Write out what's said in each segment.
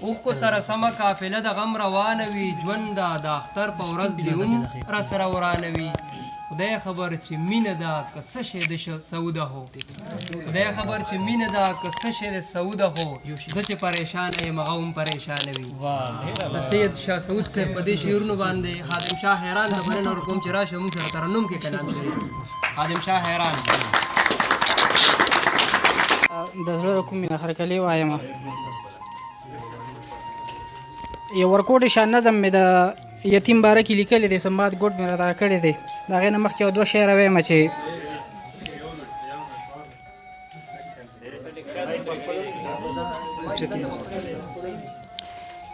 اوښکو سره سمه قافله د غم روانه وي ژوند د اختر په ورځ دې هم راسره ورانه وي خدای خبر چې مینه ده که څه شی د سوده هو خدای خبر چې مینه ده که څه شی د سوده هو زه چې پریشانه یم هغه هم پریشانه وي د سید شاه سعود صاحب په دې شعرونو باندې حاتم شاه حیران ته بلنه ورکوم چې راشه موږ سره ترنم کې کلام شریک حاتم شاه حیران د زړه کومې هرکلې وایم یو ورکوټ شان نظم مې د یتیم باره کې لیکلی دی سمباد ګوډ مې راته کړی دی د هغې نه مخکې یو دوه شعره وایم چې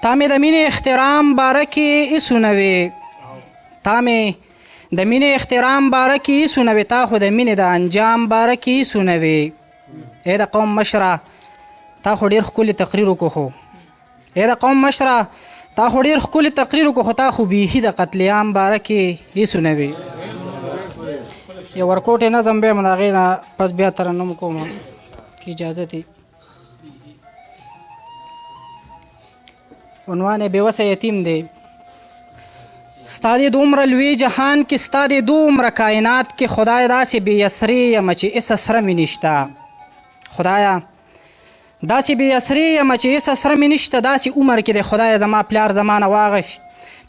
تا مې د مینې احترام باره کې ایسونه وې تا مې د مینې احترام باره کې ایسونه وې تا خو د مینې د انجام باره کې ایسونه وې ای د قوم مشره تا خو ډېر ښکلي تقریر وکړو خو ای د قوم مشره تا خو ډېر ښکلي تقریر وکړو خو تا خو بیخي د قتل عام باره کې هېڅونه وي یو ورکوټې نظم بیا م د هغې نه پس بیا ترنم کوم که اجازت وي عنوان یې بېوسه یتیم دی ستا د دومره لوی جهان کې ستا د دومره کائنات کې خدای داسې بې یسرې یم چې هېڅ سره مې نشته خدایه داسې بې یسرې یم چې هېڅ سره مې نشته داسې عمر کې دی خدایه زما پلار زما نه واغش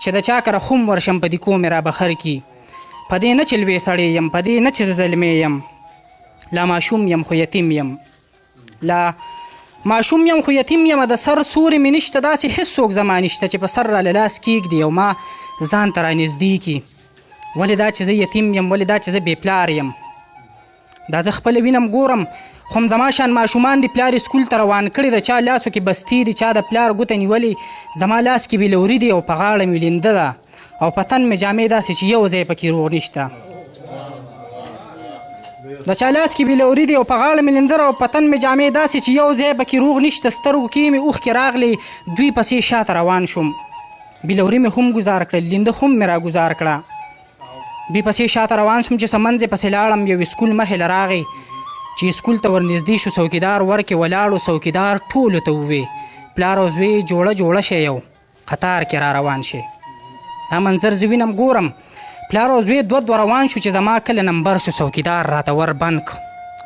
چې د چا کره خوم ورشم په دې کومې را بخر کي په دې نه چې لوی سړی یم په دې نه چې زلمی یم لا ماشوم یم خو یتیم یم لا ماشوم یم خو یتیم یم د سر سوري مې نشته داسې هېڅ څوک زما نشته چې په سر را له لاس کېږدي او ما ځان ته رانږدې کي ولې دا چې زه یتیم یم ولې دا چې زه بې پلار یم دا زه خپله وینم ګورم خو هم زما شان ماشومان دي پلار یې سکول ته روان کړي د چا لاسو کې بستي دي چا د پلار ګوته نیولې زما لاس کې بېلوري دي او په غاړه مې لینده ده او په تن مې جامې داسې چې یو ځای پکې روغ نشته د چا لاس کې بېلوري دي او په غاړه مې لینده ده او په تن مې جامې داسې چې یو ځای پکې روغ نشته سترګو کې مې اوښکې راغلې دوی پسې شاته روان شوم بېلوري مې هم ګزار کړل لینده هم مې را ګزار کړه دوی پسې شاته روان شوم چې څه منځ یې پسې لاړم یو اسکول مخې له راغی چې اسکول ته ورنږدې شو څوکیدار ورکې ولاړو څوکیدار ټولو ته ووې پلار او زوی جوړه شی یو قطار کې را روان شي دا منظر زه وینم ګورم پلار او زوی دوه روان شو چې زما کله نمبر شو څوکیدار راته ور بند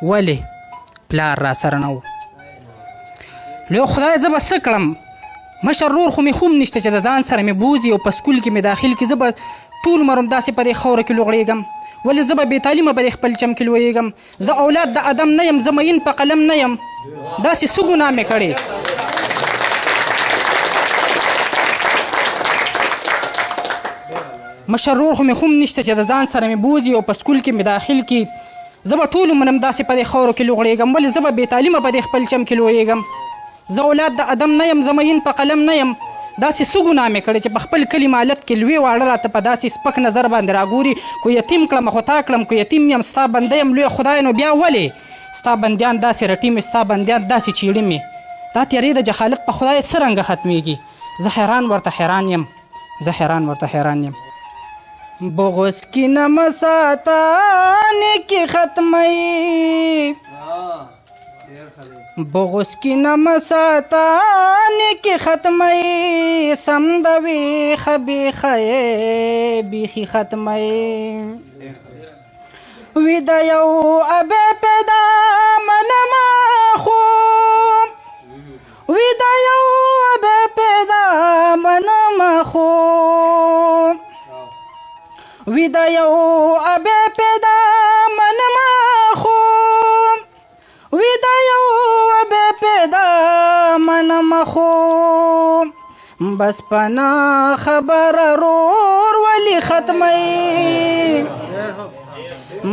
ولې پلار را سره نه و لوی خدای زه به څه کړم مشر رور خو مې خوم نشته چې د ځان سره مې بوځي او په سکول کې مې داخل کړي زه به ټول عمر همداسې په دې خاوره کې لوغړېږم ولې زه به بې تعلیمه به د خپل چم کې لویږم زه اولاد د ادم نه یم زه مین په قلم نه یم داسې څه ګناه مې کړې مشر رور خو مې خوم نشته چې د ځان سره مې بوځي او په سکول کې مې داخل کړي زه به ټول عمر همداسې په دې خاورو کې لوغړېږم ولې زه به بې تعلیمه په دې خپل چم کې لویږم زه اولاد د ادم نه یم زه مین په قلم نه یم داسې څه ګناه مې کړې چې په خپل کلي مالت کې لوی واړه راته په داسې سپک نظر باندې راګوري کو یتیم کړم خو تا کړم کو یتیم یم ستا بنده یم لوی خدای نو بیا ولې ستا بندیان داسې رټي مې ستا بندیان داسې چیړي مې دا تیارې د جهالت په خدای څه رنګه ختمېږي زه حیران ورته حیران یم زه حیران ورته حیران یم بغض کی نمساتا نیکی ختمی بغض کی نمساتا نیکی ختمی سمدوی خبی خی بیخی ختمی ویدیو ابی پیدا منما خوب ویدیو ابی پیدا منما خوب ویدیو ابی پیدا منما خوب ویدیو ابی پیدا منما خوب بس پنا خبر رور ولی ختمی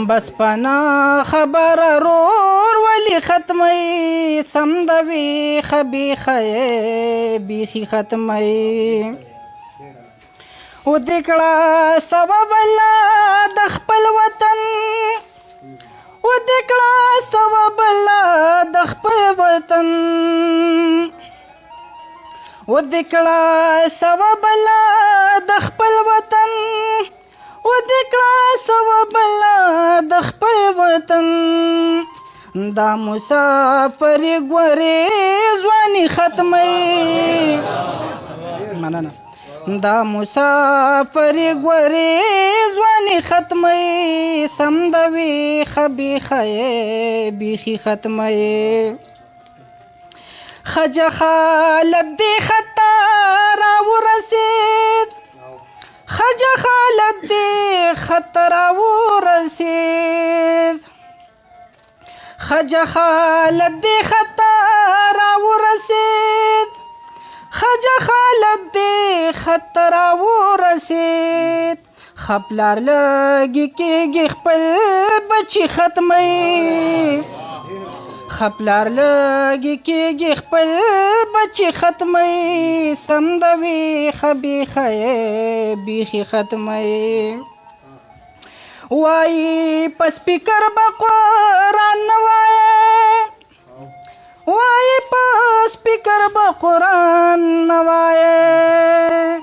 بس پنا خبر رور ولی ختمی سمدوی خبی خی بیخی ختمی و دکړه سبب الله د خپل وطن و دکړه سبب الله د خپل وطن و دکړه سبب الله د خپل وطن و دکړه سبب الله د خپل وطن دا مسافر ګورې ځواني ختموي مننه دا مسافر ګورې ځواني ختموي سم د ویښه بیخه یې بیخي ختموي خجه خالد دې خطا راورسېد خجه خالد دې خطا راورسېد خجه خالد دې خطا راورسېد خجه خالد دې خطا راورسېد خپلار لګي کېږي خپل بچي ختموي خپلار لګي کېږي خپل بچي ختموي سم د ویښه بیخه یې بیخي ختموي وایي په سپیکر به قرآن نه وایې وایي په سپیکر به قرآن نه وایې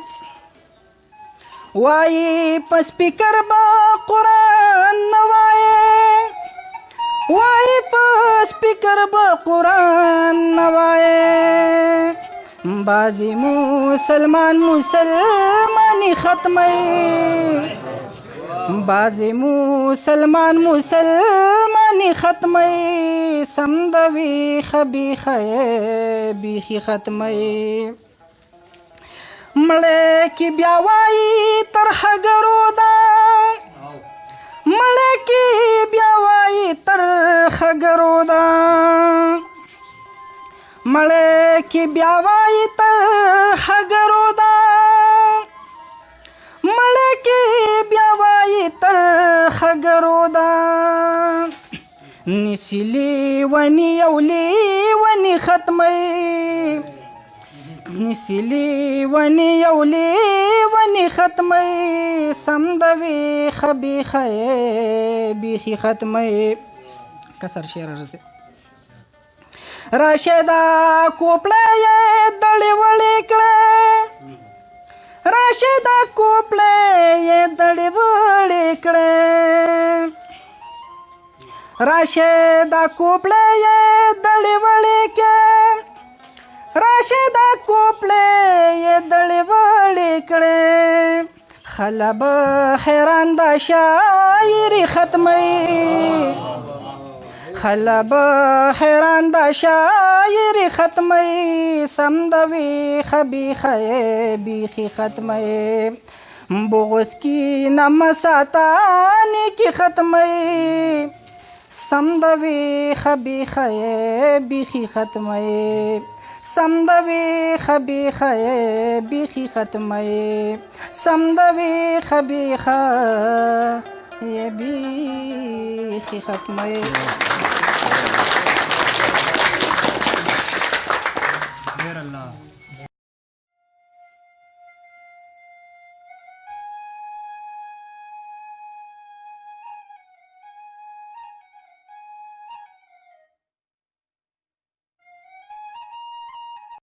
وایي په سپیکر به قرآن نه وایې وایي په سپیکر به قرآن نه وایې بعضې مسلمانې ختموي بعضې مسلمانې ختموي سم د ویښه بیخه یې بیخي ختموي مړی کې بیا وایي ترخه ګروده مړی کې بیا وایي ترخه ګروده مړی کې بیا وایي ترخه ګروده مړی کې بیا وایي ترخه ګروده نیسي لیوني یو لیوني ختموي نیسي لیوني یو لیوني ختموي سم د ویښه بیخه یې بیخي ختموي کسر شعر عرض دی راشه دا کوپړه یې دړې وړې کړې راشه دا کوپړه یې دړې وړې کړې راشه دا کوپړه یې دړې وړې کړې راشه دا کوپړه یې دړې وړې کړې خله به حیران دا شاعري ختموي خله به حیران دا شاعري ختموي سم د ویښه بیخه یې بیخي ختموي بغض کی نمساته نیکي ختموي سم د ویښه بیخه یې بیخي ختموي سم د ویښه بیخه یې بیخي ختموي سم د ویښه بیخه یې بیخي ختموي ډېر الله